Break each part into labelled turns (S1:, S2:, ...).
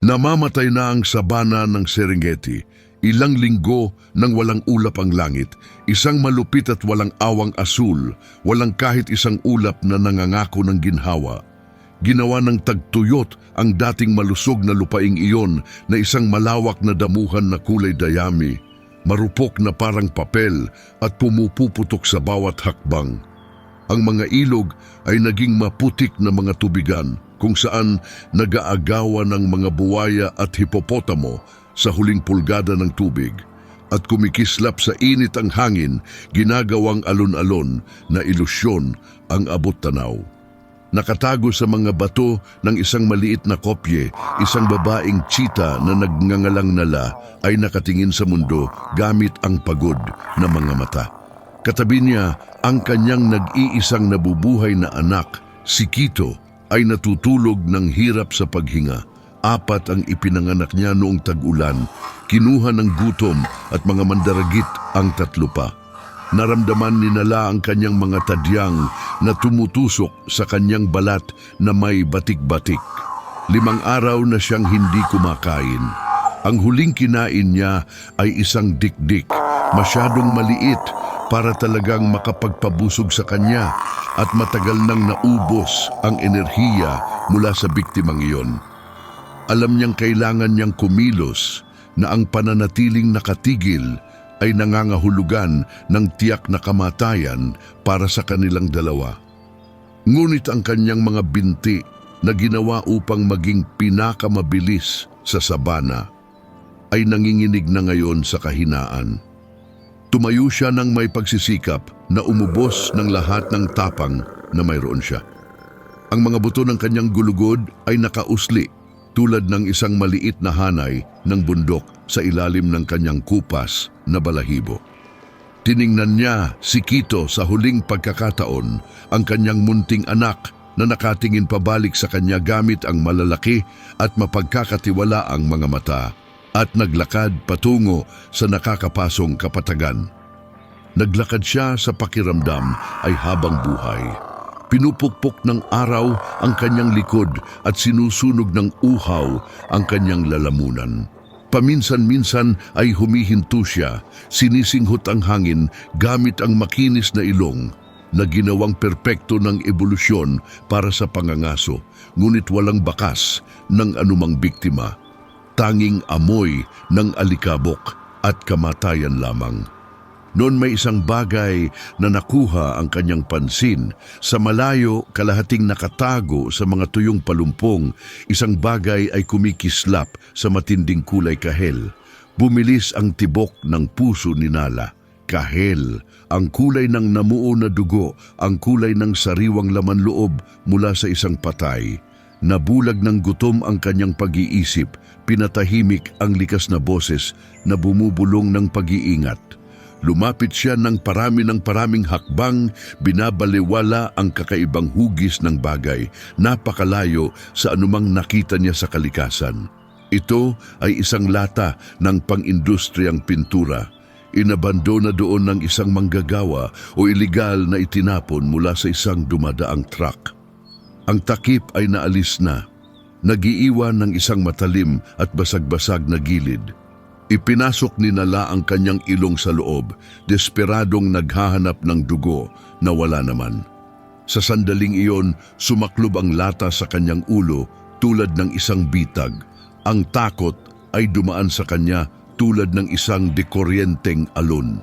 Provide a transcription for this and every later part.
S1: Namamatay na ang sabana ng Serengeti. Ilang linggo nang walang ulap ang langit, isang malupit at walang awang asul, walang kahit isang ulap na nangangako ng ginhawa. Ginawa ng tagtuyot ang dating malusog na lupaing iyon na isang malawak na damuhan na kulay dayami, marupok na parang papel at pumupuputok sa bawat hakbang. Ang mga ilog ay naging maputik na mga tubigan kung saan nag-aagawa ng mga buwaya at hipopotamo sa huling pulgada ng tubig at kumikislap sa init ang hangin, ginagawang alon-alon na ilusyon ang abot tanaw. Nakatago sa mga bato ng isang maliit na kopye, isang babaeng cheetah na nagngangalang Nala ay nakatingin sa mundo gamit ang pagod na mga mata. Katabi niya ang kanyang nag-iisang nabubuhay na anak, si Kito, ay natutulog ng hirap sa paghinga. 4 ang ipinanganak niya noong tag-ulan, kinuha ng gutom at mga mandaragit ang 3 pa. Naramdaman ni Nala ang kanyang mga tadyang na tumutusok sa kanyang balat na may batik-batik. 5 araw na siyang hindi kumakain. Ang huling kinain niya ay isang dikdik, masyadong maliit para talagang makapagpabusog sa kanya at matagal nang naubos ang enerhiya mula sa biktimang iyon. Alam niyang kailangan niyang kumilos na ang pananatiling nakatigil ay nangangahulugan ng tiyak na kamatayan para sa kanilang dalawa. Ngunit ang kanyang mga binti na ginawa upang maging pinakamabilis sa sabana ay nanginginig na ngayon sa kahinaan. Tumayo siya ng may pagsisikap na umubos ng lahat ng tapang na mayroon siya. Ang mga buto ng kanyang gulugod ay nakausli tulad ng isang maliit na hanay ng bundok sa ilalim ng kanyang kupas na balahibo. Tiningnan niya si Kito sa huling pagkakataon, ang kanyang munting anak na nakatingin pabalik sa kanya gamit ang malalaki at mapagkakatiwalaang mga mata at naglakad patungo sa nakakapasong kapatagan. Naglakad siya sa pakiramdam ay habang buhay. Pinupukpok ng araw ang kanyang likod at sinusunog ng uhaw ang kanyang lalamunan. Paminsan-minsan ay humihinto siya, sinisinghot ang hangin gamit ang makinis na ilong na ginawang perpekto ng ebolusyon para sa pangangaso, ngunit walang bakas ng anumang biktima. Tanging amoy ng alikabok at kamatayan lamang. Noon may isang bagay na nakuha ang kanyang pansin. Sa malayo, kalahating nakatago sa mga tuyong palumpong, isang bagay ay kumikislap sa matinding kulay kahel. Bumilis ang tibok ng puso ni Nala. Kahel, ang kulay ng namuo na dugo, ang kulay ng sariwang laman loob mula sa isang patay. Nabulag ng gutom ang kanyang pag-iisip, pinatahimik ang likas na boses na bumubulong ng pag-iingat. Lumapit siya ng paraming hakbang, binabaliwala ang kakaibang hugis ng bagay, napakalayo sa anumang nakita niya sa kalikasan. Ito ay isang lata ng pang-industriyang pintura. Inabandona doon ng isang manggagawa o iligal na itinapon mula sa isang dumadaang truck. Ang takip ay naalis na, nagiiwan ng isang matalim at basag-basag na gilid. Ipinasok ni Nala ang kanyang ilong sa loob, desperadong naghahanap ng dugo na wala naman. Sa sandaling iyon, sumaklob ang lata sa kanyang ulo tulad ng isang bitag. Ang takot ay dumaan sa kanya tulad ng isang dekuryenteng alon.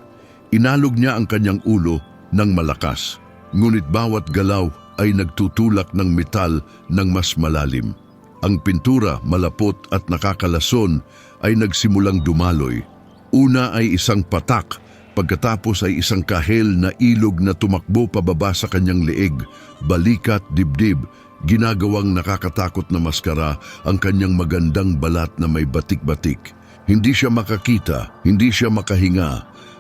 S1: Inalog niya ang kanyang ulo ng malakas, ngunit bawat galaw ay nagtutulak ng metal ng mas malalim. Ang pintura, malapot at nakakalason, ay nagsimulang dumaloy. Una ay isang patak, pagkatapos ay isang kahel na ilog na tumakbo pababa sa kanyang leeg, balikat, dibdib, ginagawang nakakatakot na maskara ang kanyang magandang balat na may batik-batik. Hindi siya makakita, hindi siya makahinga.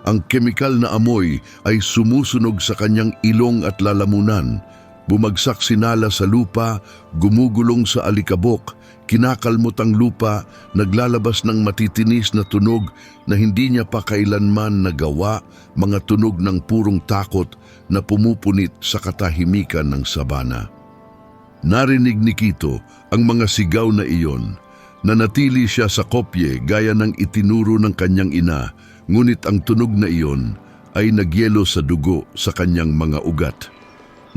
S1: Ang kemikal na amoy ay sumusunog sa kanyang ilong at lalamunan. Bumagsak si Nala sa lupa, gumugulong sa alikabok, kinakalmot ang lupa, naglalabas ng matitinis na tunog na hindi niya pa kailanman nagawa, mga tunog ng purong takot na pumupunit sa katahimikan ng sabana. Narinig ni Kito ang mga sigaw na iyon. Nanatili siya sa kopye gaya ng itinuro ng kanyang ina, ngunit ang tunog na iyon ay nagyelo sa dugo sa kanyang mga ugat.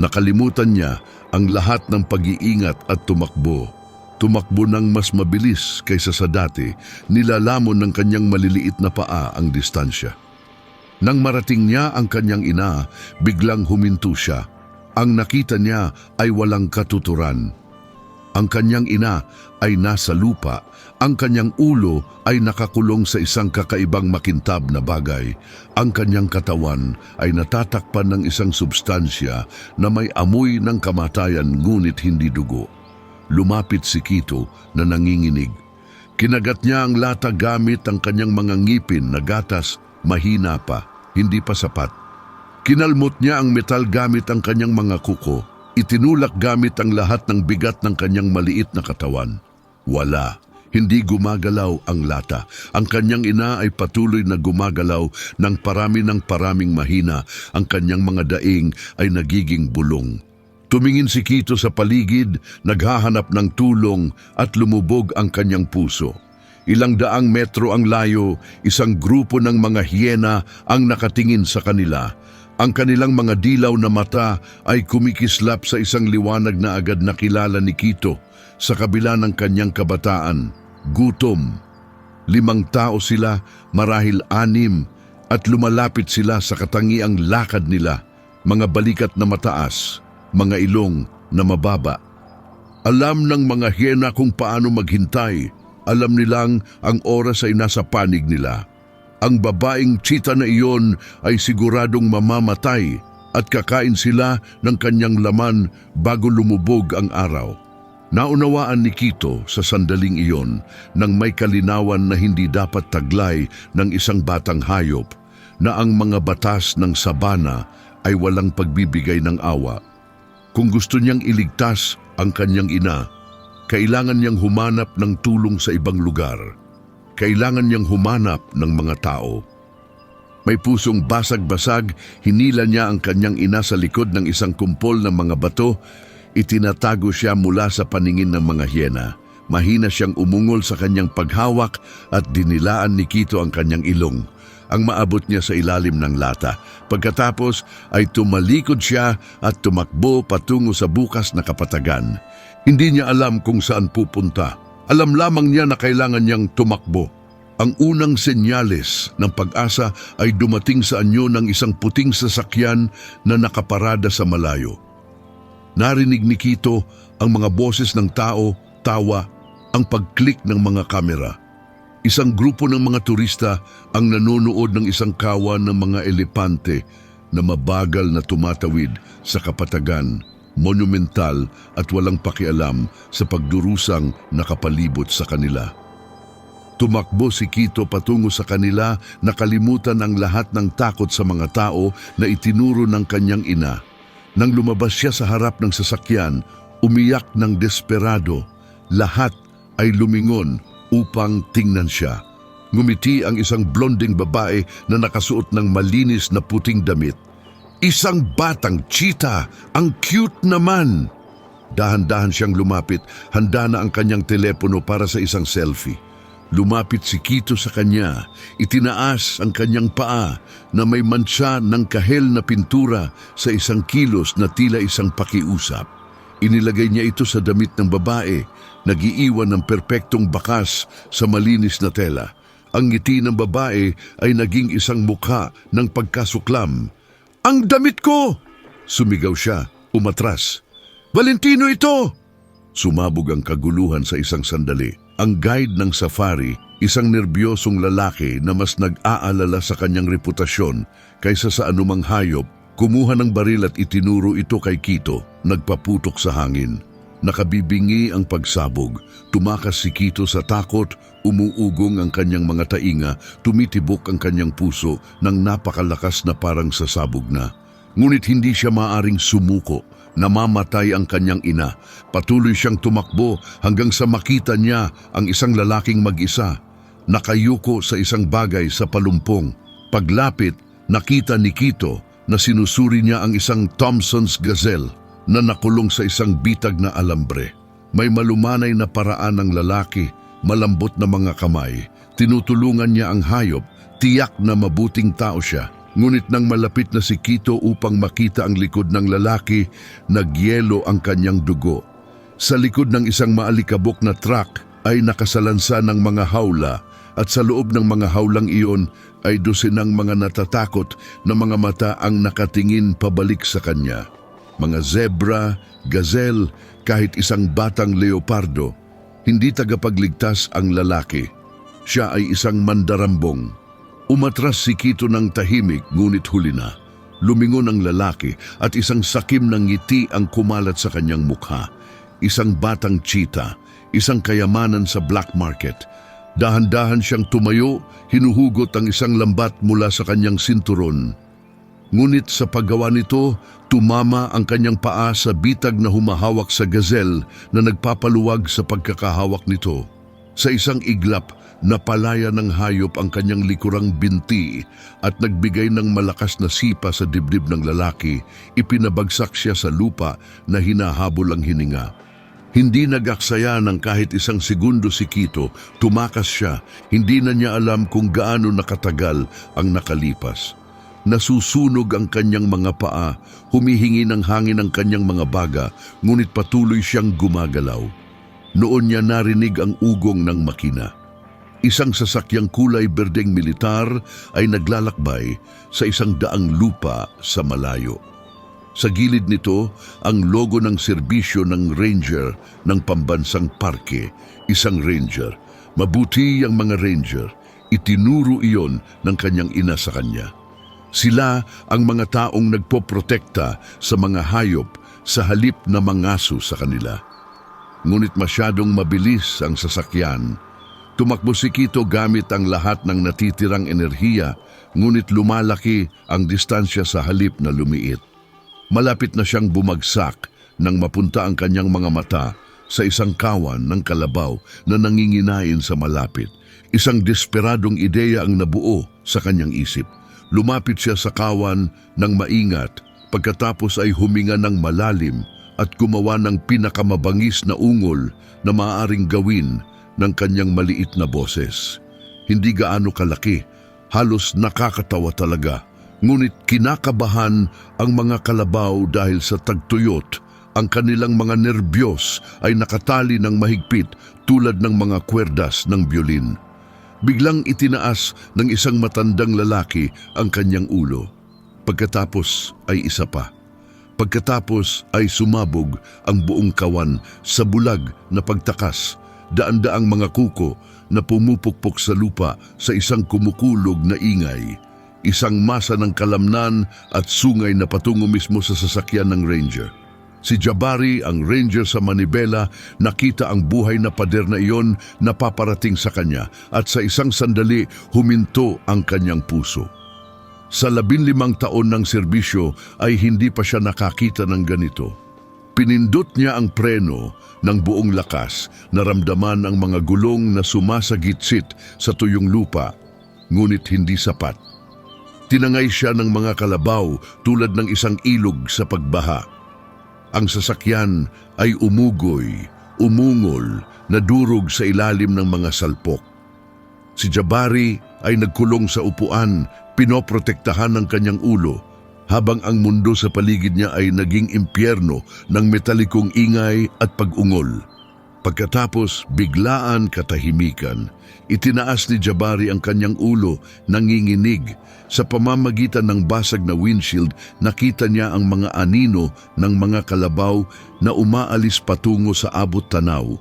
S1: Nakalimutan niya ang lahat ng pag-iingat at tumakbo. Tumakbo ng mas mabilis kaysa sa dati, nilalamon ng kanyang maliliit na paa ang distansya. Nang marating niya ang kanyang ina, biglang huminto siya. Ang nakita niya ay walang katuturan. Ang kanyang ina ay nasa lupa, ang kanyang ulo ay nakakulong sa isang kakaibang makintab na bagay. Ang kanyang katawan ay natatakpan ng isang substansya na may amoy ng kamatayan ngunit hindi dugo. Lumapit si Quito na nanginginig. Kinagat niya ang lata gamit ang kanyang mga ngipin na gatas, mahina pa, hindi pa sapat. Kinalmot niya ang metal gamit ang kanyang mga kuko. Itinulak gamit ang lahat ng bigat ng kanyang maliit na katawan. Wala, hindi gumagalaw ang lata. Ang kanyang ina ay patuloy na gumagalaw ng paraming mahina. Ang kanyang mga daing ay nagiging bulong. Tumingin si Quito sa paligid, naghahanap ng tulong at lumubog ang kanyang puso. Ilang daang metro ang layo, isang grupo ng mga hyena ang nakatingin sa kanila. Ang kanilang mga dilaw na mata ay kumikislap sa isang liwanag na agad nakilala ni Quito sa kabila ng kanyang kabataan. Gutom. 5 tao sila, marahil 6, at lumalapit sila sa katangiang lakad nila, mga balikat na mataas, mga ilong na mababa. Alam ng mga hyena kung paano maghintay. Alam nilang ang oras ay nasa panig nila. Ang babaeng cheetah na iyon ay siguradong mamamatay at kakain sila ng kanyang laman bago lumubog ang araw. Naunawaan ni Quito sa sandaling iyon nang may kalinawan na hindi dapat taglay ng isang batang hayop na ang mga batas ng sabana ay walang pagbibigay ng awa. Kung gusto niyang iligtas ang kanyang ina, kailangan niyang humanap ng tulong sa ibang lugar. Kailangan niyang humanap ng mga tao. May pusong basag-basag, hinila niya ang kanyang ina sa likod ng isang kumpol ng mga bato. Itinatago siya mula sa paningin ng mga hyena. Mahina siyang umungol sa kanyang paghawak at dinilaan ni Quito ang kanyang ilong. Ang maabot niya sa ilalim ng lata. Pagkatapos ay tumalikod siya at tumakbo patungo sa bukas na kapatagan. Hindi niya alam kung saan pupunta. Alam lamang niya na kailangan niyang tumakbo. Ang unang senyales ng pag-asa ay dumating sa anyo ng isang puting sasakyan na nakaparada sa malayo. Narinig ni Quito ang mga boses ng tao, tawa, ang pag-click ng mga kamera. Isang grupo ng mga turista ang nanonood ng isang kawan ng mga elepante na mabagal na tumatawid sa kapatagan, monumental at walang pakialam sa pagdurusang nakapalibot sa kanila. Tumakbo si Quito patungo sa kanila, nakalimutan ang lahat ng takot sa mga tao na itinuro ng kanyang ina. Nang lumabas siya sa harap ng sasakyan, umiyak ng desperado. Lahat ay lumingon upang tingnan siya. Ngumiti ang isang blonding babae na nakasuot ng malinis na puting damit. Isang batang cheetah, ang cute naman. Dahan-dahan siyang lumapit, handa na ang kanyang telepono para sa isang selfie. Lumapit si Quito sa kanya, itinaas ang kanyang paa na may mantsa ng kahel na pintura sa isang kilos na tila isang pakiusap. Inilagay niya ito sa damit ng babae, nag-iiwan ng perpektong bakas sa malinis na tela. Ang ngiti ng babae ay naging isang mukha ng pagkasuklam. "Ang damit ko!" Sumigaw siya, umatras. "Valentino ito!" Sumabog ang kaguluhan sa isang sandali. Ang guide ng safari, isang nerbyosong lalaki na mas nag-aalala sa kanyang reputasyon kaysa sa anumang hayop, kumuha ng baril at itinuro ito kay Quito, nagpaputok sa hangin. Nakabibingi ang pagsabog, tumakas si Quito sa takot, umuugong ang kanyang mga tainga, tumitibok ang kanyang puso ng napakalakas na parang sasabog na. Ngunit hindi siya maaring sumuko. Namamatay ang kanyang ina. Patuloy siyang tumakbo hanggang sa makita niya ang isang lalaking mag-isa. Nakayuko sa isang bagay sa palumpong. Paglapit, nakita ni Quito na sinusuri niya ang isang Thompson's Gazelle na nakulong sa isang bitag na alambre. May malumanay na paraan ng lalaki malambot na mga kamay. Tinutulungan niya ang hayop, tiyak na mabuting tao siya. Ngunit nang malapit na si Kito upang makita ang likod ng lalaki, nagyelo ang kanyang dugo. Sa likod ng isang maalikabok na truck ay nakasalansa ng mga hawla at sa loob ng mga hawlang iyon ay dosenang mga natatakot na mga mata ang nakatingin pabalik sa kanya. Mga zebra, gazelle, kahit isang batang leopardo. Hindi tagapagligtas ang lalaki. Siya ay isang mandarambong. Umatras si Kito ng tahimik ngunit huli na. Lumingon ang lalaki at isang sakim ng ngiti ang kumalat sa kanyang mukha. Isang batang cheetah, isang kayamanan sa black market. Dahan-dahan siyang tumayo, hinuhugot ang isang lambat mula sa kanyang sinturon. Ngunit sa paggawa nito, tumama ang kanyang paa sa bitag na humahawak sa gazelle na nagpapaluwag sa pagkakahawak nito. Sa isang iglap, napalaya ng hayop ang kanyang likurang binti at nagbigay ng malakas na sipa sa dibdib ng lalaki. Ipinabagsak siya sa lupa na hinahabol ang hininga. Hindi nagaksaya ng kahit isang segundo si Kito, tumakas siya. Hindi na niya alam kung gaano nakatagal ang nakalipas. Nasusunog ang kanyang mga paa, humihingi ng hangin ang kanyang mga baga, ngunit patuloy siyang gumagalaw. Noon niya narinig ang ugong ng makina. Isang sasakyang kulay berdeng militar ay naglalakbay sa isang daang lupa sa malayo. Sa gilid nito, ang logo ng serbisyo ng ranger ng pambansang parke, isang ranger. Mabuti ang mga ranger, itinuro iyon ng kanyang ina sa kanya. Sila ang mga taong nagpoprotekta sa mga hayop sa halip na mangaso sa kanila. Ngunit masyadong mabilis ang sasakyan. Tumakbo si Kito gamit ang lahat ng natitirang enerhiya, ngunit lumalaki ang distansya sa halip na lumiit. Malapit na siyang bumagsak nang mapunta ang kanyang mga mata sa isang kawan ng kalabaw na nanginginain sa malapit. Isang desperadong ideya ang nabuo sa kanyang isip. Lumapit siya sa kawan ng maingat, pagkatapos ay huminga ng malalim at gumawa ng pinakamabangis na ungol na maaaring gawin ng kanyang maliit na boses. Hindi gaano kalaki, halos nakakatawa talaga. Ngunit kinakabahan ang mga kalabaw dahil sa tagtuyot. Ang kanilang mga nerbiyos ay nakatali ng mahigpit tulad ng mga kwerdas ng biolin. Biglang itinaas ng isang matandang lalaki ang kanyang ulo. Pagkatapos ay isa pa. Pagkatapos ay sumabog ang buong kawan sa bulag na pagtakas, daan-daang mga kuko na pumupukpok sa lupa sa isang kumukulog na ingay. Isang masa ng kalamnan at sungay na patungo mismo sa sasakyan ng ranger. Si Jabari, ang ranger sa manibela, nakita ang buhay na pader na iyon na paparating sa kanya at sa isang sandali huminto ang kanyang puso. Sa 15 taon ng serbisyo ay hindi pa siya nakakita ng ganito. Pinindot niya ang preno ng buong lakas, naramdaman ang mga gulong na sumasagitsit sa tuyong lupa, ngunit hindi sapat. Tinangay siya ng mga kalabaw tulad ng isang ilog sa pagbaha. Ang sasakyan ay umugoy, umungol, nadurog sa ilalim ng mga salpok. Si Jabari ay nagkulong sa upuan, pinoprotektahan ng kanyang ulo, habang ang mundo sa paligid niya ay naging impyerno ng metalikong ingay at pag-ungol. Pagkatapos, biglaan katahimikan. Itinaas ni Jabari ang kanyang ulo, nanginginig. Sa pamamagitan ng basag na windshield, nakita niya ang mga anino ng mga kalabaw na umaalis patungo sa abot tanaw.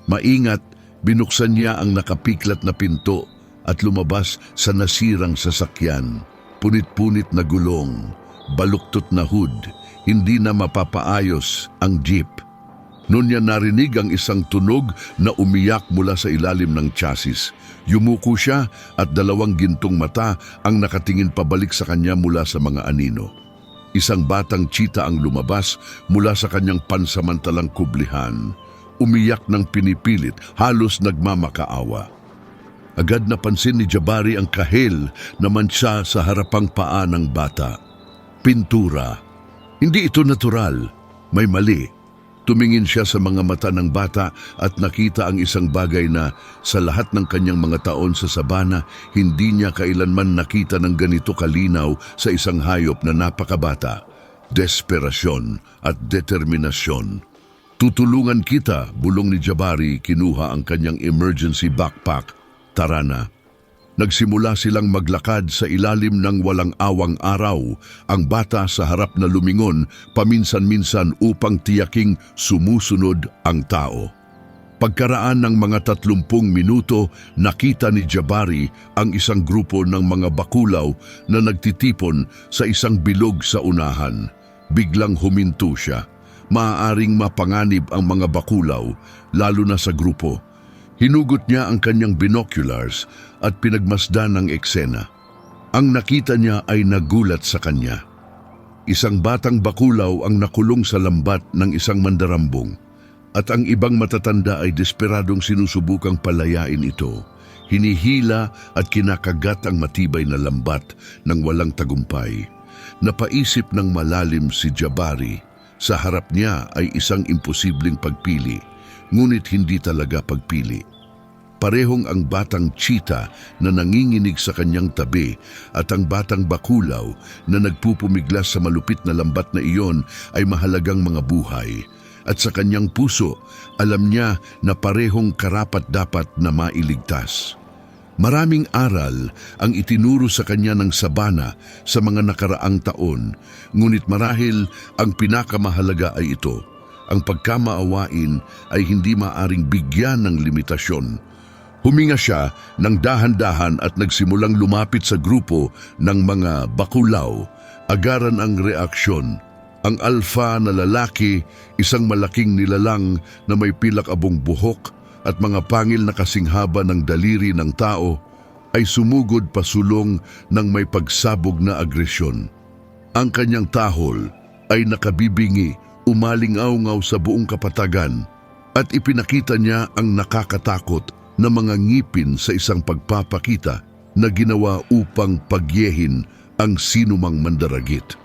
S1: Maingat, binuksan niya ang nakapiklat na pinto at lumabas sa nasirang sasakyan. Punit-punit na gulong, baluktot na hood, hindi na mapapaayos ang jeep. Noon niya narinig ang isang tunog na umiyak mula sa ilalim ng chassis. Yumuko siya at 2 gintong mata ang nakatingin pabalik sa kanya mula sa mga anino. Isang batang cheetah ang lumabas mula sa kanyang pansamantalang kublihan. Umiyak ng pinipilit, halos nagmamakaawa. Agad napansin ni Jabari ang kahel na mantsa sa harapang paa ng bata. Pintura. Hindi ito natural, may mali. Tumingin siya sa mga mata ng bata at nakita ang isang bagay na sa lahat ng kanyang mga taon sa sabana, hindi niya kailanman nakita ng ganito kalinaw sa isang hayop na napakabata. Desperasyon at determinasyon. Tutulungan kita, bulong ni Jabari, kinuha ang kanyang emergency backpack. Tara na. Nagsimula silang maglakad sa ilalim ng walang awang araw, ang bata sa harap na lumingon paminsan-minsan upang tiyaking sumusunod ang tao. Pagkaraan ng mga 30 minuto, nakita ni Jabari ang isang grupo ng mga bakulaw na nagtitipon sa isang bilog sa unahan. Biglang huminto siya. Maaaring mapanganib ang mga bakulaw, lalo na sa grupo. Hinugot niya ang kanyang binoculars at pinagmasdan ang eksena. Ang nakita niya ay nagulat sa kanya. Isang batang bakulaw ang nakulong sa lambat ng isang mandarambong at ang ibang matatanda ay desperadong sinusubukang palayain ito. Hinihila at kinakagat ang matibay na lambat ng walang tagumpay. Napaisip ng malalim si Jabari. Sa harap niya ay isang imposibleng pagpili. Ngunit hindi talaga pagpili. Parehong ang batang cheetah na nanginginig sa kanyang tabi at ang batang bakulaw na nagpupumiglas sa malupit na lambat na iyon ay mahalagang mga buhay. At sa kanyang puso, alam niya na parehong karapat-dapat na mailigtas. Maraming aral ang itinuro sa kanya ng sabana sa mga nakaraang taon, ngunit marahil ang pinakamahalaga ay ito. Ang pagkamaawain ay hindi maaring bigyan ng limitasyon. Huminga siya ng dahan-dahan at nagsimulang lumapit sa grupo ng mga bakulaw. Agaran ang reaksyon. Ang alpha na lalaki, isang malaking nilalang na may pilak-abong buhok at mga pangil na kasinghaba ng daliri ng tao, ay sumugod pasulong ng may pagsabog na agresyon. Ang kanyang tahol ay nakabibingi, umalingaw-ngaw sa buong kapatagan at ipinakita niya ang nakakatakot na mga ngipin sa isang pagpapakita na ginawa upang pagyehin ang sinumang mandaragit.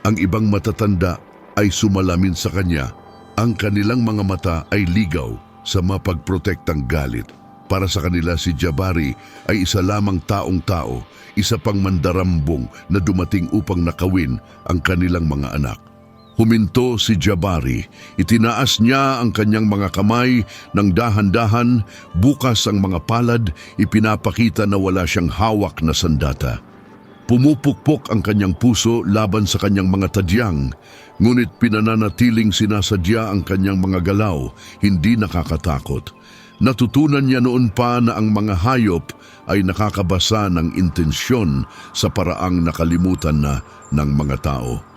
S1: Ang ibang matatanda ay sumalamin sa kanya. Ang kanilang mga mata ay ligaw sa mapagprotektang galit. Para sa kanila si Jabari ay isa lamang taong-tao, isa pang mandarambong na dumating upang nakawin ang kanilang mga anak. Huminto si Jabari. Itinaas niya ang kanyang mga kamay ng dahan-dahan, bukas ang mga palad, ipinapakita na wala siyang hawak na sandata. Pumupukpok ang kanyang puso laban sa kanyang mga tadyang, ngunit pinananatiling sinasadya ang kanyang mga galaw, hindi nakakatakot. Natutunan niya noon pa na ang mga hayop ay nakakabasa ng intensyon sa paraang nakalimutan na ng mga tao.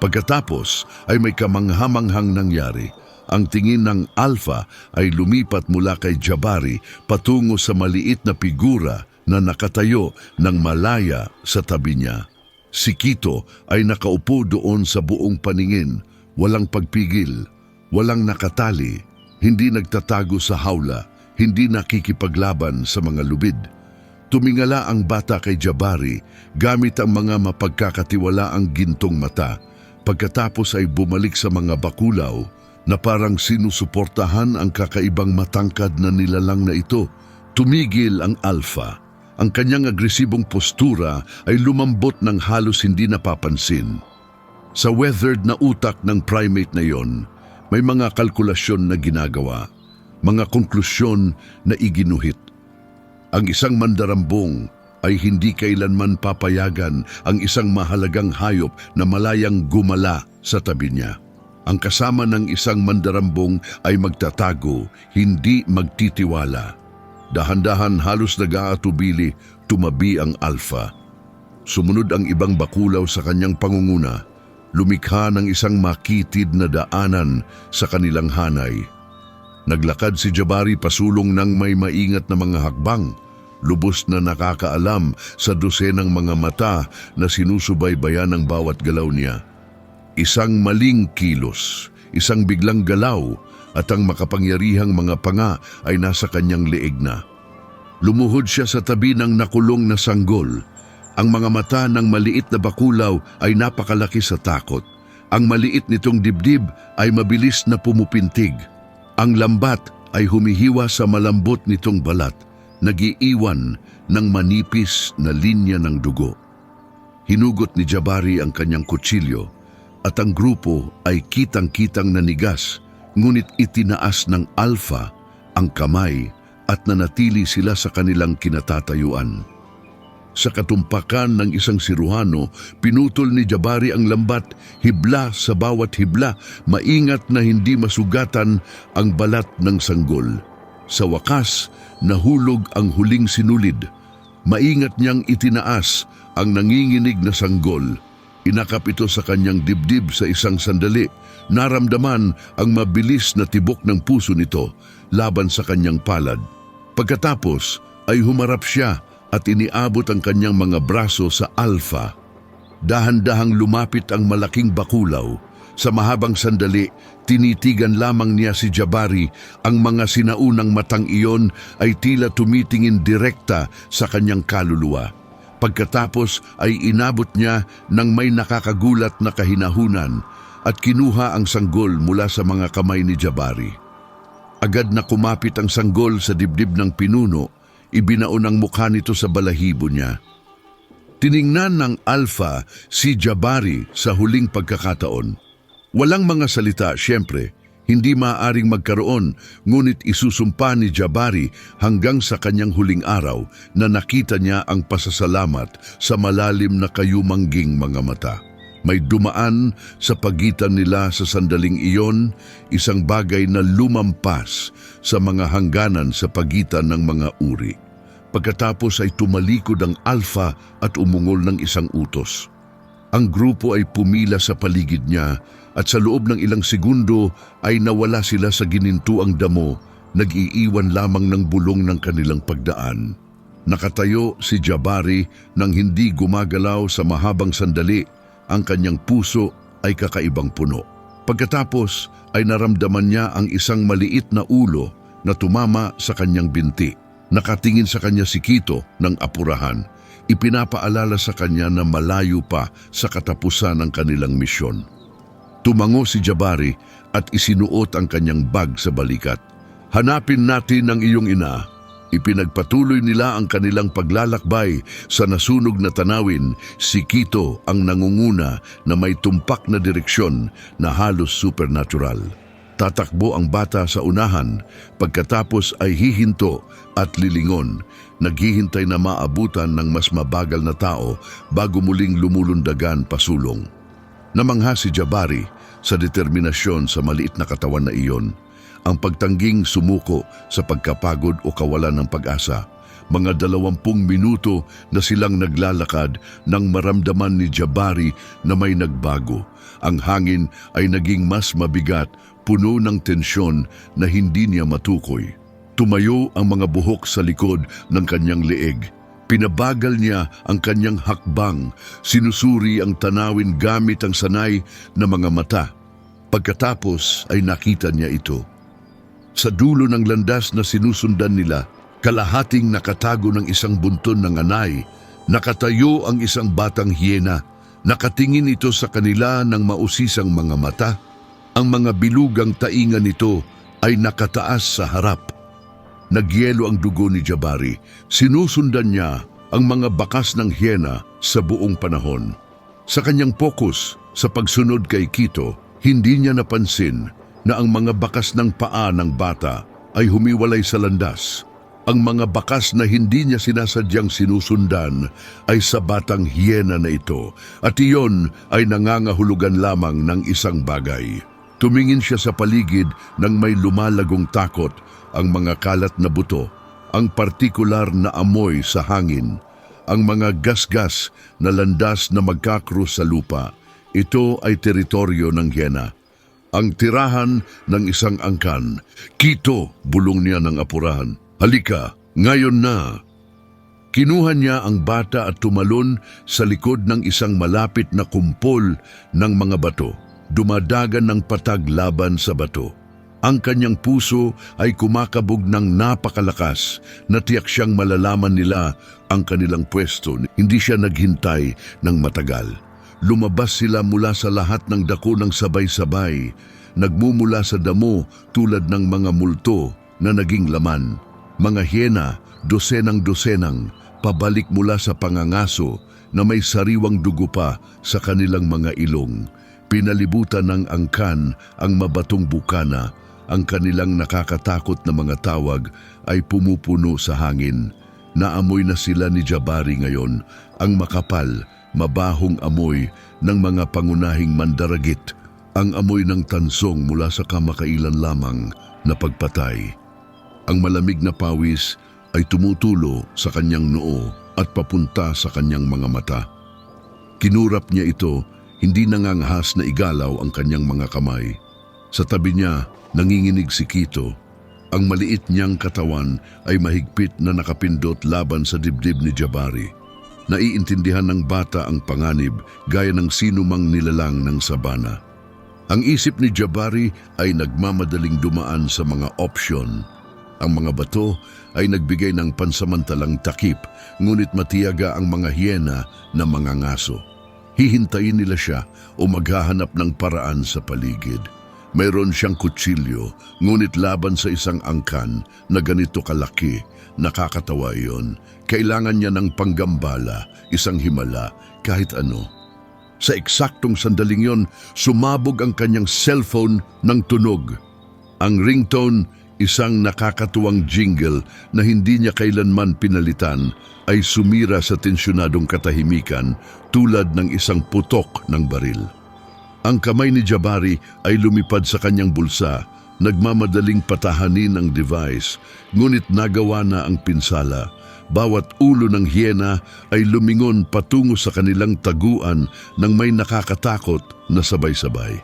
S1: Pagkatapos ay may kamanghamanghang nangyari. Ang tingin ng alpha ay lumipat mula kay Jabari patungo sa maliit na figura na nakatayo ng malaya sa tabi niya. Si Kito ay nakaupo doon sa buong paningin, walang pagpigil, walang nakatali, hindi nagtatago sa hawla, hindi nakikipaglaban sa mga lubid. Tumingala ang bata kay Jabari gamit ang mga mapagkakatiwalaang gintong mata. Pagkatapos ay bumalik sa mga bakulaw na parang sinusuportahan ang kakaibang matangkad na nilalang na ito. Tumigil ang alpha. Ang kanyang agresibong postura ay lumambot ng halos hindi napapansin. Sa weathered na utak ng primate na yon, may mga kalkulasyon na ginagawa, mga konklusyon na iginuhit. Ang isang mandarambong ay hindi kailanman papayagan ang isang mahalagang hayop na malayang gumala sa tabi niya. Ang kasama ng isang mandarambong ay magtatago, hindi magtitiwala. Dahan-dahan halos nag-aatubili, tumabi ang alpha. Sumunod ang ibang bakulaw sa kanyang pangunguna, lumikha ng isang makitid na daanan sa kanilang hanay. Naglakad si Jabari pasulong ng may maingat na mga hakbang, lubos na nakakaalam sa dosenang mga mata na sinusubaybayan ang bawat galaw niya. Isang maling kilos, isang biglang galaw, at ang makapangyarihang mga panga ay nasa kanyang leeg na. Lumuhod siya sa tabi ng nakulong na sanggol. Ang mga mata ng maliit na bakulaw ay napakalaki sa takot. Ang maliit nitong dibdib ay mabilis na pumupintig. Ang lambat ay humihiwa sa malambot nitong balat, nag-iiwan ng manipis na linya ng dugo. Hinugot ni Jabari ang kanyang kutsilyo at ang grupo ay kitang-kitang nanigas, ngunit itinaas ng Alpha ang kamay at nanatili sila sa kanilang kinatatayuan. Sa katumpakan ng isang siruhano, pinutol ni Jabari ang lambat, hibla sa bawat hibla, maingat na hindi masugatan ang balat ng sanggol. Sa wakas, nahulog ang huling sinulid. Maingat niyang itinaas ang nanginginig na sanggol. Inakap ito sa kanyang dibdib sa isang sandali. Naramdaman ang mabilis na tibok ng puso nito laban sa kanyang palad. Pagkatapos ay humarap siya at iniabot ang kanyang mga braso sa Alpha. Dahan-dahang lumapit ang malaking bakulaw. Sa mahabang sandali, tinitigan lamang niya si Jabari. Ang mga sinaunang matang iyon ay tila tumitingin direkta sa kanyang kaluluwa. Pagkatapos ay inabot niya ng may nakakagulat na kahinahunan at kinuha ang sanggol mula sa mga kamay ni Jabari. Agad na kumapit ang sanggol sa dibdib ng pinuno. Ibinaon ang mukha nito sa balahibo niya. Tiningnan ng Alpha si Jabari sa huling pagkakataon. Walang mga salita, siyempre, hindi maaaring magkaroon, ngunit isusumpa ni Jabari hanggang sa kanyang huling araw na nakita niya ang pasasalamat sa malalim na kayumangging mga mata. May dumaan sa pagitan nila sa sandaling iyon, isang bagay na lumampas sa mga hangganan sa pagitan ng mga uri. Pagkatapos ay tumalikod ang Alpha at umungol ng isang utos. Ang grupo ay pumila sa paligid niya at sa loob ng ilang segundo ay nawala sila sa ginintuang damo, nag-iiwan lamang ng bulong ng kanilang pagdaan. Nakatayo si Jabari nang hindi gumagalaw sa mahabang sandali. Ang kanyang puso ay kakaibang puno. Pagkatapos ay naramdaman niya ang isang maliit na ulo na tumama sa kanyang binti. Nakatingin sa kanya si Quito ng apurahan. Ipinapaalala sa kanya na malayo pa sa katapusan ng kanilang misyon. Tumango si Jabari at isinuot ang kanyang bag sa balikat. Hanapin natin ang iyong ina. Ipinagpatuloy nila ang kanilang paglalakbay sa nasunog na tanawin. Si Quito ang nangunguna na may tumpak na direksyon na halos supernatural. Tatakbo ang bata sa unahan, pagkatapos ay hihinto at lilingon. Naghihintay na maabutan ng mas mabagal na tao bago muling lumulundagan pasulong. Namangha si Jabari sa determinasyon sa maliit na katawan na iyon. Ang pagtangging sumuko sa pagkapagod o kawalan ng pag-asa. Mga 20 minuto na silang naglalakad nang maramdaman ni Jabari na may nagbago. Ang hangin ay naging mas mabigat, puno ng tensyon na hindi niya matukoy. Tumayo ang mga buhok sa likod ng kanyang leeg. Pinabagal niya ang kanyang hakbang, sinusuri ang tanawin gamit ang sanay na mga mata. Pagkatapos ay nakita niya ito. Sa dulo ng landas na sinusundan nila, kalahating nakatago ng isang bunton ng anay, nakatayo ang isang batang hyena. Nakatingin ito sa kanila ng mausisang mga mata. Ang mga bilugang taingan nito ay nakataas sa harap. Nagyelo ang dugo ni Jabari. Sinusundan niya ang mga bakas ng hyena sa buong panahon. Sa kanyang focus sa pagsunod kay Quito, hindi niya napansin na ang mga bakas ng paa ng bata ay humiwalay sa landas. Ang mga bakas na hindi niya sinasadyang sinusundan ay sa batang hyena na ito, at iyon ay nangangahulugan lamang ng isang bagay. Tumingin siya sa paligid nang may lumalagong takot, ang mga kalat na buto, ang partikular na amoy sa hangin, ang mga gasgas na landas na magkakrus sa lupa. Ito ay teritoryo ng hyena. Ang tirahan ng isang angkan. Quito, bulong niya ng apurahan. Halika, ngayon na. Kinuha niya ang bata at tumalon sa likod ng isang malapit na kumpol ng mga bato. Dumadagan ng patag laban sa bato. Ang kanyang puso ay kumakabog ng napakalakas na tiyak siyang malalaman nila ang kanilang pwesto. Hindi siya naghintay ng matagal. lumabas sila mula sa lahat ng dako ng sabay-sabay, nagmumula sa damo tulad ng mga multo na naging laman. Mga hyena, dosenang-dosenang, pabalik mula sa pangangaso na may sariwang dugo pa sa kanilang mga ilong. Pinalibutan ng angkan ang mabatong bukana. Ang kanilang nakakatakot na mga tawag ay pumupuno sa hangin. Naamoy na sila ni Jabari ngayon, ang makapal, mabahong amoy ng mga pangunahing mandaragit, ang amoy ng tansong mula sa kamakailan lamang na pagpatay. Ang malamig na pawis ay tumutulo sa kanyang noo at papunta sa kanyang mga mata. Kinurap niya ito, hindi nanganghas na igalaw ang kanyang mga kamay. Sa tabi niya, nanginginig si Quito. Ang maliit niyang katawan ay mahigpit na nakapindot laban sa dibdib ni Jabari. Naiintindihan ng bata ang panganib gaya ng sinumang nilalang ng sabana. Ang isip ni Jabari ay nagmamadaling dumaan sa mga opsyon. Ang mga bato ay nagbigay ng pansamantalang takip, ngunit matiyaga ang mga hyena na mga ngaso. Hihintayin nila siya o maghahanap ng paraan sa paligid. Mayroon siyang kutsilyo, ngunit laban sa isang angkan na ganito kalaki, nakakatawa iyon. Kailangan niya ng panggambala, isang himala, kahit ano. Sa eksaktong sandaling yon, sumabog ang kanyang cellphone ng tunog. Ang ringtone, isang nakakatuwang jingle na hindi niya kailanman pinalitan, ay sumira sa tensyonadong katahimikan tulad ng isang putok ng baril. Ang kamay ni Jabari ay lumipad sa kanyang bulsa, nagmamadaling patahanin ang device, ngunit nagawa na ang pinsala. Bawat ulo ng hyena ay lumingon patungo sa kanilang taguan ng may nakakatakot na sabay-sabay.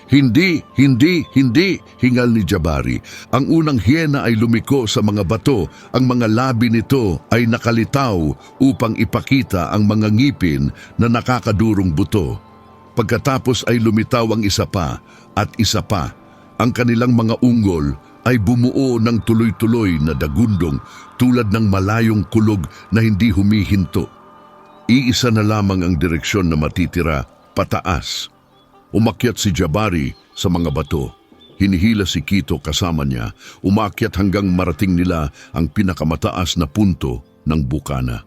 S1: Hindi, hindi, hindi, hingal ni Jabari. Ang unang hyena ay lumiko sa mga bato. Ang mga labi nito ay nakalitaw upang ipakita ang mga ngipin na nakakadurong buto. Pagkatapos ay lumitaw ang isa pa at isa pa. Ang kanilang mga ungol ay bumuo ng tuloy-tuloy na dagundong tulad ng malayong kulog na hindi humihinto. Iisa na lamang ang direksyon na matitira, pataas. Umakyat si Jabari sa mga bato. Hinihila si Quito kasama niya, umakyat hanggang marating nila ang pinakamataas na punto ng bukana.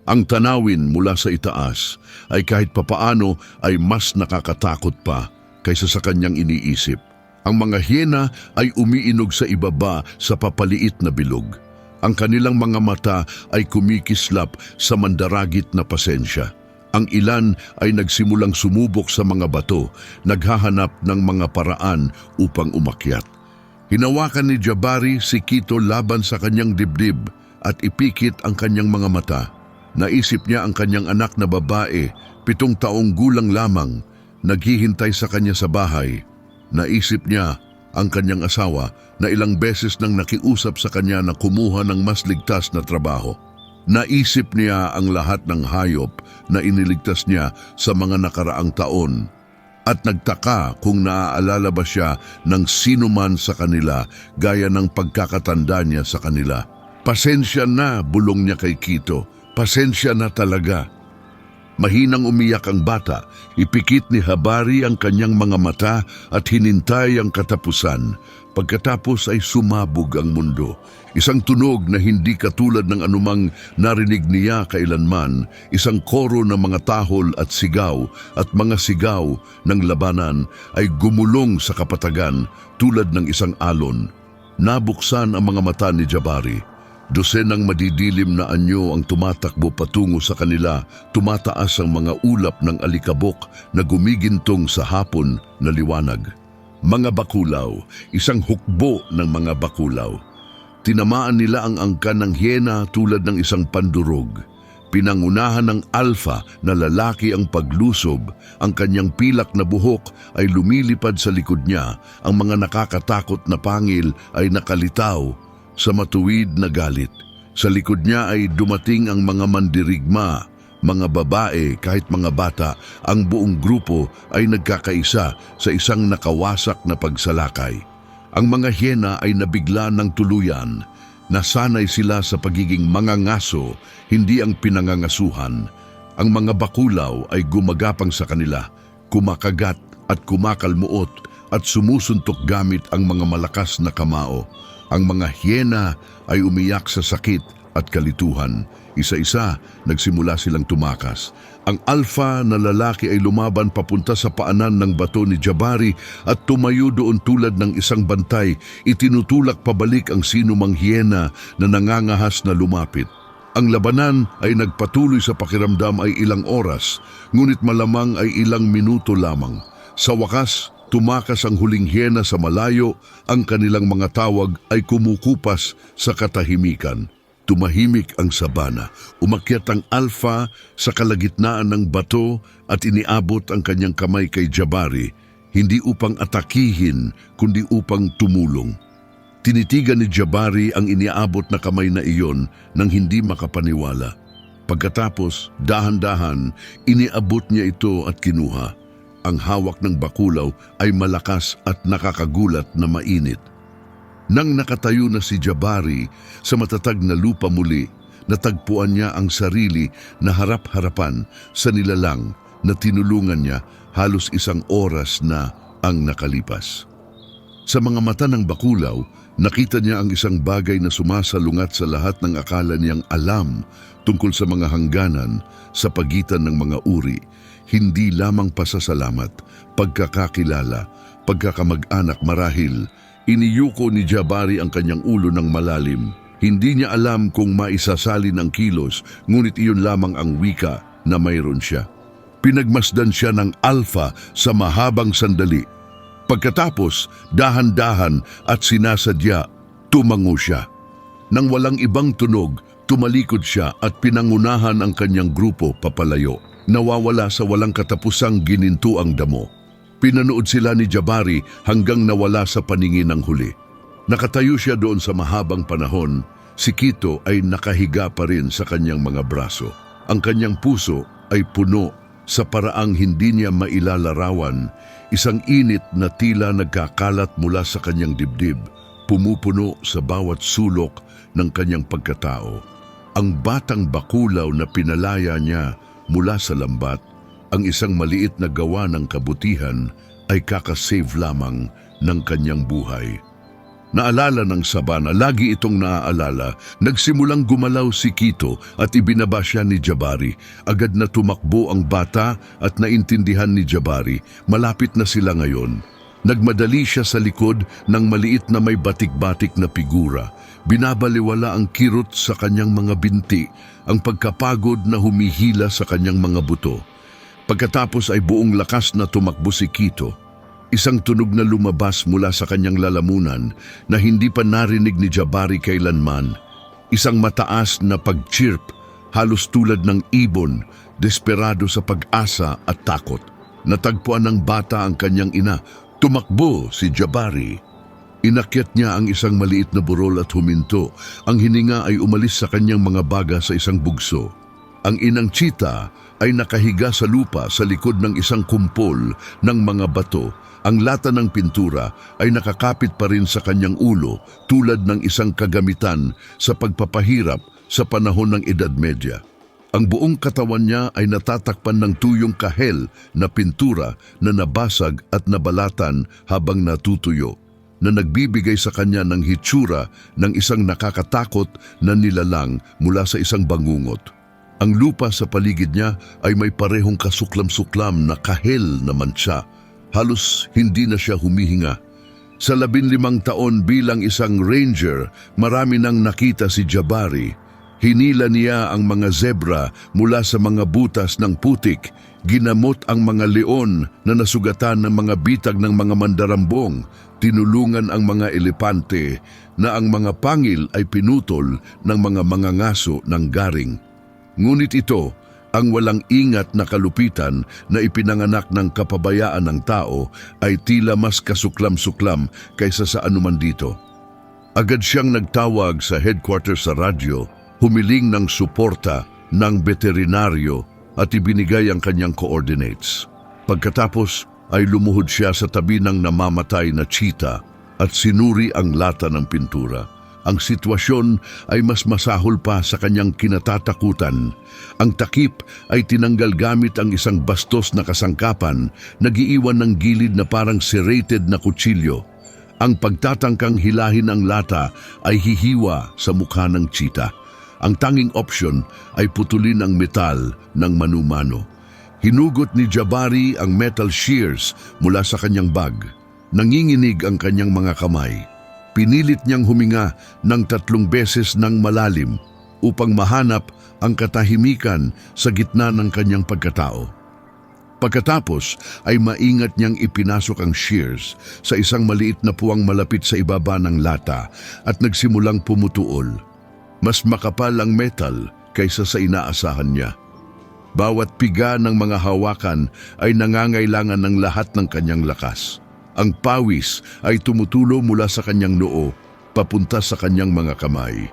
S1: Ang tanawin mula sa itaas ay kahit papaano ay mas nakakatakot pa kaysa sa kanyang iniisip. Ang mga hyena ay umiinog sa ibaba sa papaliit na bilog. Ang kanilang mga mata ay kumikislap sa mandaragit na pasensya. Ang ilan ay nagsimulang sumubok sa mga bato, naghahanap ng mga paraan upang umakyat. Hinawakan ni Jabari si Quito laban sa kanyang dibdib at ipikit ang kanyang mga mata. Naisip niya ang kanyang anak na babae, 7 taong gulang lamang, naghihintay sa kanya sa bahay. Naisip niya ang kanyang asawa na ilang beses nang nakiusap sa kanya na kumuha ng mas ligtas na trabaho. Naisip niya ang lahat ng hayop na iniligtas niya sa mga nakaraang taon. At nagtaka kung naaalala ba siya ng sinuman sa kanila gaya ng pagkakatanda niya sa kanila. Pasensya na, bulong niya kay Quito. Pasensya na talaga. Mahinang umiyak ang bata, ipikit ni Jabari ang kanyang mga mata at hinintay ang katapusan. Pagkatapos ay sumabog ang mundo. Isang tunog na hindi katulad ng anumang narinig niya kailanman, isang koro ng mga tahol at mga sigaw ng labanan ay gumulong sa kapatagan tulad ng isang alon. Nabuksan ang mga mata ni Jabari. Dosenang madidilim na anyo ang tumatakbo patungo sa kanila, tumataas ang mga ulap ng alikabok na gumigintong sa hapon na liwanag. Mga bakulaw, isang hukbo ng mga bakulaw. Tinamaan nila ang angkan ng hyena tulad ng isang pandurog. Pinangunahan ng alpha na lalaki ang paglusob, ang kanyang pilak na buhok ay lumilipad sa likod niya, ang mga nakakatakot na pangil ay nakalitaw sa matuwid na galit. Sa likod niya ay dumating ang mga mandirigma, mga babae kahit mga bata. Ang buong grupo ay nagkakaisa sa isang nakawasak na pagsalakay. Ang mga hyena ay nabigla ng tuluyan. Nasanay sila sa pagiging mga ngaso, hindi ang pinangangasuhan. Ang mga bakulaw ay gumagapang sa kanila, kumakagat at kumakalmuot at sumusuntok gamit ang mga malakas na kamao. Ang mga hyena ay umiyak sa sakit at kalituhan. Isa-isa, nagsimula silang tumakas. Ang alpha na lalaki ay lumaban papunta sa paanan ng bato ni Jabari at tumayo doon tulad ng isang bantay. Itinutulak pabalik ang sinumang hyena na nangangahas na lumapit. Ang labanan ay nagpatuloy sa pakiramdam ay ilang oras, ngunit malamang ay ilang minuto lamang. Sa wakas, tumakas ang huling hyena sa malayo, ang kanilang mga tawag ay kumukupas sa katahimikan. Tumahimik ang sabana, umakyat ang alpha sa kalagitnaan ng bato at iniabot ang kanyang kamay kay Jabari, hindi upang atakihin kundi upang tumulong. Tinitigan ni Jabari ang iniabot na kamay na iyon nang hindi makapaniwala. Pagkatapos, dahan-dahan, iniabot niya ito at kinuha. Ang hawak ng bakulaw ay malakas at nakakagulat na mainit. Nang nakatayo na si Jabari sa matatag na lupa muli, natagpuan niya ang sarili na harap-harapan sa nilalang na tinulungan niya halos isang oras na ang nakalipas. Sa mga mata ng bakulaw, nakita niya ang isang bagay na sumasalungat sa lahat ng akala niyang alam tungkol sa mga hangganan sa pagitan ng mga uri. Hindi lamang pasasalamat, pagkakakilala, pagkakamag-anak marahil. Iniyuko ni Jabari ang kanyang ulo ng malalim. Hindi niya alam kung maisasalin ang kilos, ngunit iyon lamang ang wika na mayroon siya. Pinagmasdan siya ng alpha sa mahabang sandali. Pagkatapos, dahan-dahan at sinasadya, tumango siya. Nang walang ibang tunog, tumalikod siya at pinangunahan ang kanyang grupo papalayo. Nawawala sa walang katapusang ginintuang damo. Pinanood sila ni Jabari hanggang nawala sa paningin ng huli. Nakatayo siya doon sa mahabang panahon. Si Quito ay nakahiga pa rin sa kanyang mga braso. Ang kanyang puso ay puno sa paraang hindi niya mailalarawan. Isang init na tila nagkakalat mula sa kanyang dibdib, pumupuno sa bawat sulok ng kanyang pagkatao. Ang batang bakulaw na pinalaya niya mula sa lambat, ang isang maliit na gawa ng kabutihan ay kakasave lamang ng kanyang buhay. Naalala ng sabana, lagi itong naaalala, nagsimulang gumalaw si Quito at ibinaba siya ni Jabari. Agad na tumakbo ang bata at naintindihan ni Jabari, malapit na sila ngayon. Nagmadali siya sa likod ng maliit na may batik-batik na figura. Binabaliwala ang kirot sa kanyang mga binti, ang pagkapagod na humihila sa kanyang mga buto. Pagkatapos ay buong lakas na tumakbo si Quito. Isang tunog na lumabas mula sa kanyang lalamunan na hindi pa narinig ni Jabari kailanman. Isang mataas na pag-chirp, halos tulad ng ibon, desperado sa pag-asa at takot. Natagpuan ng bata ang kanyang ina. Tumakbo si Jabari. Inakyat niya ang isang maliit na burol at huminto. Ang hininga ay umalis sa kanyang mga baga sa isang bugso. Ang inang cheetah ay nakahiga sa lupa sa likod ng isang kumpol ng mga bato. Ang lata ng pintura ay nakakapit pa rin sa kanyang ulo tulad ng isang kagamitan sa pagpapahirap sa panahon ng Edad Medya. Ang buong katawan niya ay natatakpan ng tuyong kahel na pintura na nabasag at nabalatan habang natutuyo, na nagbibigay sa kanya ng hitsura ng isang nakakatakot na nilalang mula sa isang bangungot. Ang lupa sa paligid niya ay may parehong kasuklam-suklam na kahel na mantsa. Halos hindi na siya humihinga. Sa 15 taon bilang isang ranger, marami nang nakita si Jabari. Hinila niya ang mga zebra mula sa mga butas ng putik, ginamot ang mga leon na nasugatan ng mga bitag ng mga mandarambong, tinulungan ang mga elepante na ang mga pangil ay pinutol ng mga mangangaso ng garing. Ngunit ito, ang walang ingat na kalupitan na ipinanganak ng kapabayaan ng tao ay tila mas kasuklam-suklam kaysa sa anuman dito. Agad siyang nagtawag sa headquarters sa radyo, humiling ng suporta ng veterinaryo at ibinigay ang kanyang coordinates. Pagkatapos ay lumuhod siya sa tabi ng namamatay na cheetah at sinuri ang lata ng pintura. Ang sitwasyon ay mas masahol pa sa kanyang kinatatakutan. Ang takip ay tinanggal gamit ang isang bastos na kasangkapan, nagiiwan ng gilid na parang serrated na kutsilyo. Ang pagtatangkang hilahin ang lata ay hihiwa sa mukha ng cheetah. Ang tanging opsyon ay putulin ang metal ng manu-mano. Hinugot ni Jabari ang metal shears mula sa kanyang bag. Nanginginig ang kanyang mga kamay. Pinilit niyang huminga ng 3 beses ng malalim upang mahanap ang katahimikan sa gitna ng kanyang pagkatao. Pagkatapos ay maingat niyang ipinasok ang shears sa isang maliit na puwang malapit sa ibaba ng lata at nagsimulang pumutuol. Mas makapal ang metal kaysa sa inaasahan niya. Bawat piga ng mga hawakan ay nangangailangan ng lahat ng kanyang lakas. Ang pawis ay tumutulo mula sa kanyang noo, papunta sa kanyang mga kamay.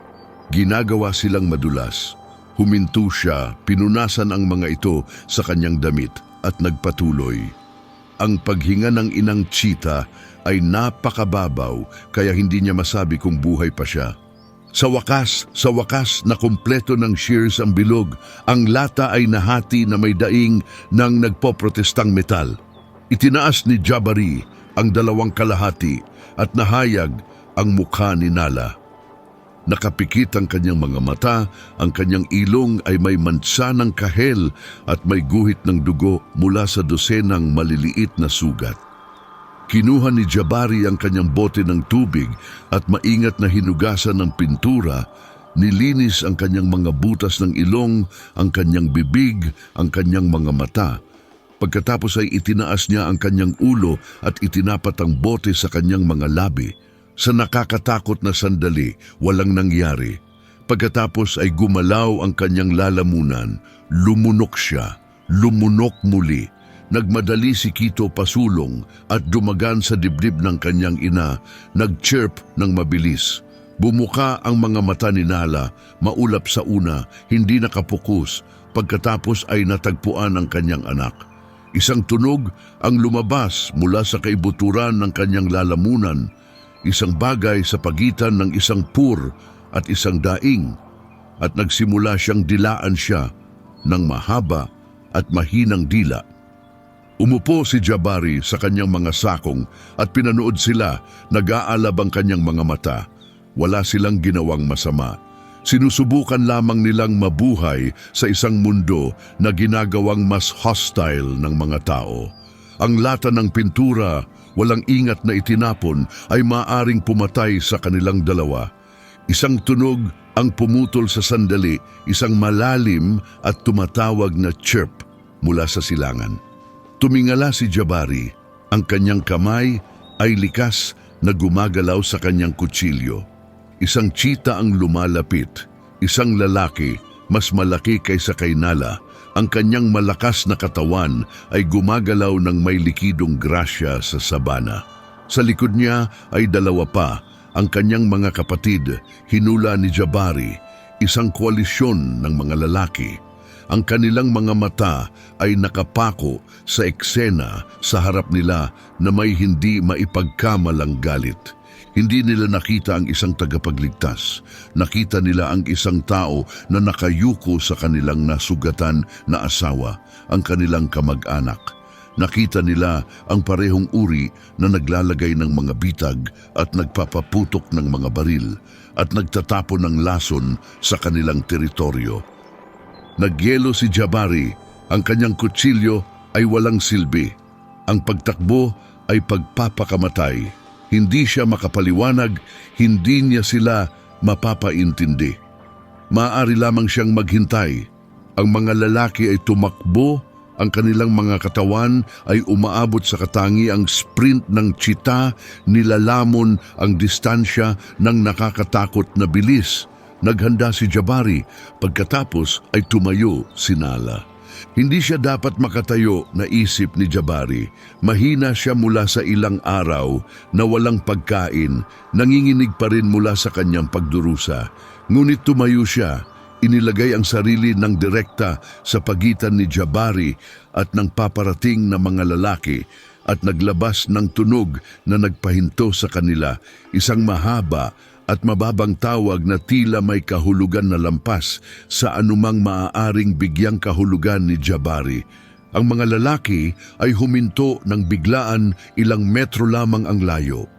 S1: Ginagawa silang madulas. Huminto siya, pinunasan ang mga ito sa kanyang damit at nagpatuloy. Ang paghinga ng inang cheetah ay napakababaw kaya hindi niya masabi kung buhay pa siya. Sa wakas na kumpleto ng shears ang bilog, ang lata ay nahati na may daing ng nagpoprotestang metal. Itinaas ni Jabari ang 2 kalahati at nahayag ang mukha ni Nala. Nakapikit ang kanyang mga mata, ang kanyang ilong ay may mansa ng kahel at may guhit ng dugo mula sa dosenang maliliit na sugat. Kinuha ni Jabari ang kanyang bote ng tubig at maingat na hinugasan ng pintura, nilinis ang kanyang mga butas ng ilong, ang kanyang bibig, ang kanyang mga mata. Pagkatapos ay itinaas niya ang kanyang ulo at itinapat ang bote sa kanyang mga labi. Sa nakakatakot na sandali, walang nangyari. Pagkatapos ay gumalaw ang kanyang lalamunan. Lumunok siya, lumunok muli. Nagmadali si Quito pasulong at dumagan sa dibdib ng kanyang ina, nag-chirp ng mabilis. Bumuka ang mga mata ni Nala, maulap sa una, hindi nakapokus. Pagkatapos ay natagpuan ang kanyang anak. Isang tunog ang lumabas mula sa kaibuturan ng kanyang lalamunan, isang bagay sa pagitan ng isang pur at isang daing, at nagsimula siyang dilaan siya ng mahaba at mahinang dila. Umupo si Jabari sa kanyang mga sakong at pinanood sila, nag-aalab ang kanyang mga mata. Wala silang ginawang masama. Sinusubukan lamang nilang mabuhay sa isang mundo na ginagawang mas hostile ng mga tao. Ang lata ng pintura, walang ingat na itinapon, ay maaring pumatay sa kanilang dalawa. Isang tunog ang pumutol sa sandali, isang malalim at tumatawag na chirp mula sa silangan. Tumingala si Jabari. Ang kanyang kamay ay likas na gumagalaw sa kanyang kutsilyo. Isang cheetah ang lumalapit, isang lalaki, mas malaki kaysa kay Nala. Ang kanyang malakas na katawan ay gumagalaw ng may likidong grasya sa sabana. Sa likod niya ay 2 pa, ang kanyang mga kapatid, hinula ni Jabari, isang koalisyon ng mga lalaki. Ang kanilang mga mata ay nakapako sa eksena sa harap nila na may hindi maipagkamalang galit. Hindi nila nakita ang isang tagapagligtas. Nakita nila ang isang tao na nakayuko sa kanilang nasugatan na asawa, ang kanilang kamag-anak. Nakita nila ang parehong uri na naglalagay ng mga bitag at nagpapaputok ng mga baril at nagtatapon ng lason sa kanilang teritoryo. Nagyelo si Jabari, ang kanyang kutsilyo ay walang silbi. Ang pagtakbo ay pagpapakamatay. Hindi siya makapaliwanag, hindi niya sila mapapaintindi. Maaari lamang siyang maghintay. Ang mga lalaki ay tumakbo, ang kanilang mga katawan ay umaabot sa katangiang sprint ng cheetah, nilalamon ang distansya ng nakakatakot na bilis. Naghanda si Jabari, pagkatapos ay tumayo si Nala. Hindi siya dapat makatayo, naisip ni Jabari. Mahina siya mula sa ilang araw na walang pagkain, nanginginig pa rin mula sa kanyang pagdurusa. Ngunit tumayo siya, inilagay ang sarili ng direkta sa pagitan ni Jabari at ng paparating na mga lalaki at naglabas ng tunog na nagpahinto sa kanila, isang mahaba at mababang tawag na tila may kahulugan na lampas sa anumang maaaring bigyang kahulugan ni Jabari. Ang mga lalaki ay huminto ng biglaan, ilang metro lamang ang layo.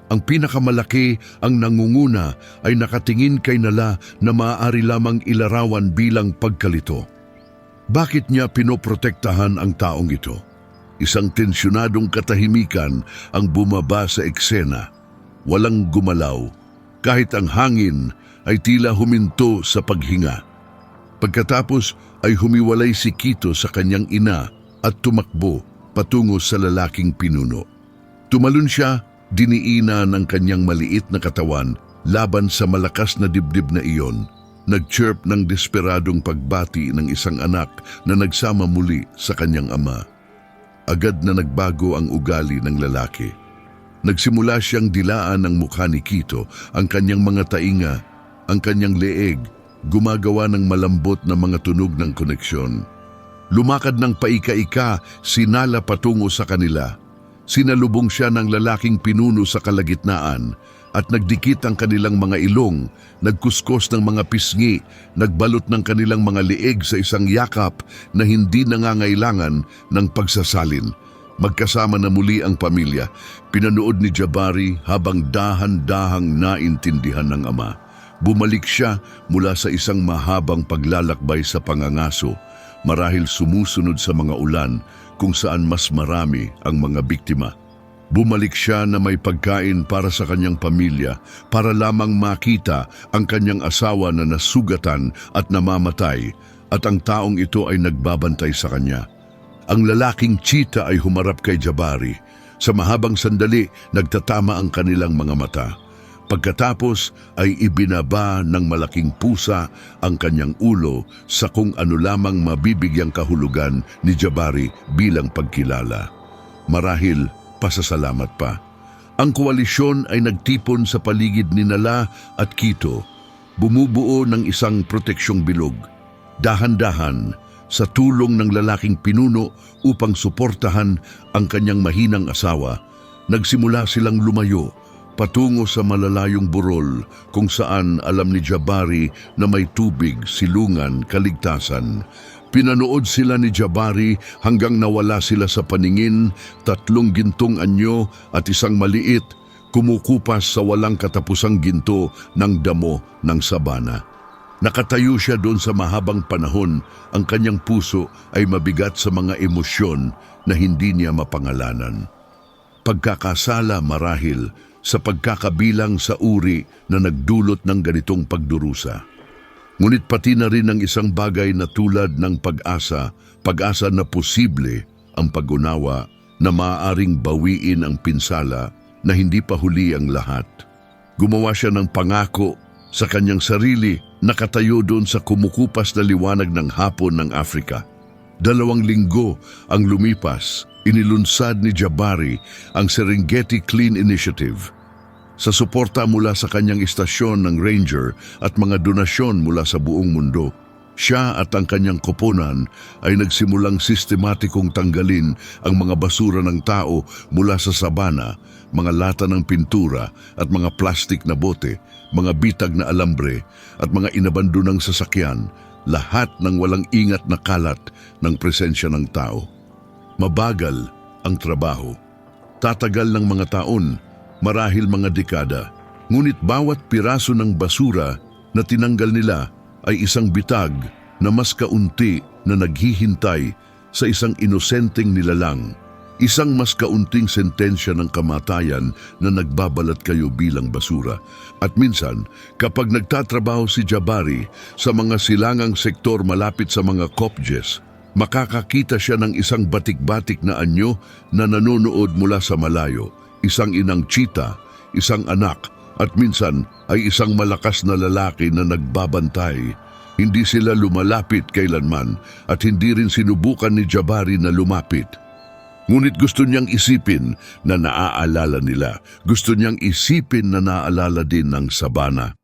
S1: Ang pinakamalaki, ang nangunguna, ay nakatingin kay Nala na maaari lamang ilarawan bilang pagkalito. Bakit niya pinoprotektahan ang taong ito? Isang tensyonadong katahimikan ang bumaba sa eksena. Walang gumalaw, kahit ang hangin ay tila huminto sa paghinga. Pagkatapos ay humiwalay si Quito sa kanyang ina at tumakbo patungo sa lalaking pinuno. Tumalon siya, diniina ng kanyang maliit na katawan laban sa malakas na dibdib na iyon. Nag-chirp ng desperadong pagbati ng isang anak na nagsama muli sa kanyang ama. Agad na nagbago ang ugali ng lalaki. Nagsimula siyang dilaan ng mukha ni Quito, ang kanyang mga tainga, ang kanyang leeg, gumagawa ng malambot na mga tunog ng koneksyon. Lumakad ng paika-ika, sinala patungo sa kanila. Sinalubong siya ng lalaking pinuno sa kalagitnaan at nagdikit ang kanilang mga ilong, nagkuskos ng mga pisngi, nagbalot ng kanilang mga leeg sa isang yakap na hindi nangangailangan ng pagsasalin. Magkasama na muli ang pamilya, pinanood ni Jabari habang dahan-dahang naintindihan ng ama. Bumalik siya mula sa isang mahabang paglalakbay sa pangangaso, marahil sumusunod sa mga ulan kung saan mas marami ang mga biktima. Bumalik siya na may pagkain para sa kanyang pamilya para lamang makita ang kanyang asawa na nasugatan at namamatay at ang taong ito ay nagbabantay sa kanya. Ang lalaking cheetah ay humarap kay Jabari. Sa mahabang sandali, nagtatama ang kanilang mga mata. Pagkatapos ay ibinaba ng malaking pusa ang kanyang ulo sa kung ano lamang mabibigyang kahulugan ni Jabari bilang pagkilala. Marahil pasasalamat pa. Ang koalisyon ay nagtipon sa paligid ni Nala at Quito, bumubuo ng isang proteksyong bilog. Dahan-dahan, sa tulong ng lalaking pinuno upang suportahan ang kanyang mahinang asawa, nagsimula silang lumayo patungo sa malalayong burol kung saan alam ni Jabari na may tubig, silungan, kaligtasan. Pinanood sila ni Jabari hanggang nawala sila sa paningin, 3 gintong anyo at isang maliit, kumukupas sa walang katapusang ginto ng damo ng sabana. Nakatayo siya doon sa mahabang panahon, ang kanyang puso ay mabigat sa mga emosyon na hindi niya mapangalanan. Pagkakasala marahil sa pagkakabilang sa uri na nagdulot ng ganitong pagdurusa. Ngunit pati na rin ang isang bagay na tulad ng pag-asa na posible ang pag-unawa na maaaring bawiin ang pinsala na hindi pa huli ang lahat. Gumawa siya ng pangako sa kanyang sarili, nakatayo doon sa kumukupas na liwanag ng hapon ng Afrika. 2 linggo ang lumipas, inilunsad ni Jabari ang Serengeti Clean Initiative. Sa suporta mula sa kanyang istasyon ng Ranger at mga donasyon mula sa buong mundo, siya at ang kanyang koponan ay nagsimulang sistematikong tanggalin ang mga basura ng tao mula sa sabana, mga lata ng pintura at mga plastik na bote, mga bitag na alambre at mga inabandonang sasakyan, lahat ng walang ingat na kalat ng presensya ng tao. Mabagal ang trabaho. Tatagal ng mga taon, marahil mga dekada, ngunit bawat piraso ng basura na tinanggal nila ay isang bitag na mas kaunti na naghihintay sa isang inosenteng nilalang, isang mas kaunting sentensya ng kamatayan na nagbabalat kayo bilang basura. At minsan, kapag nagtatrabaho si Jabari sa mga silangang sektor malapit sa mga kopjes, makakakita siya ng isang batik-batik na anyo na nanonood mula sa malayo, isang inang cheetah, isang anak, at minsan ay isang malakas na lalaki na nagbabantay. Hindi sila lumalapit kailanman at hindi rin sinubukan ni Jabari na lumapit. Ngunit gusto niyang isipin na naaalala nila. Gusto niyang isipin na naaalala din ng sabana.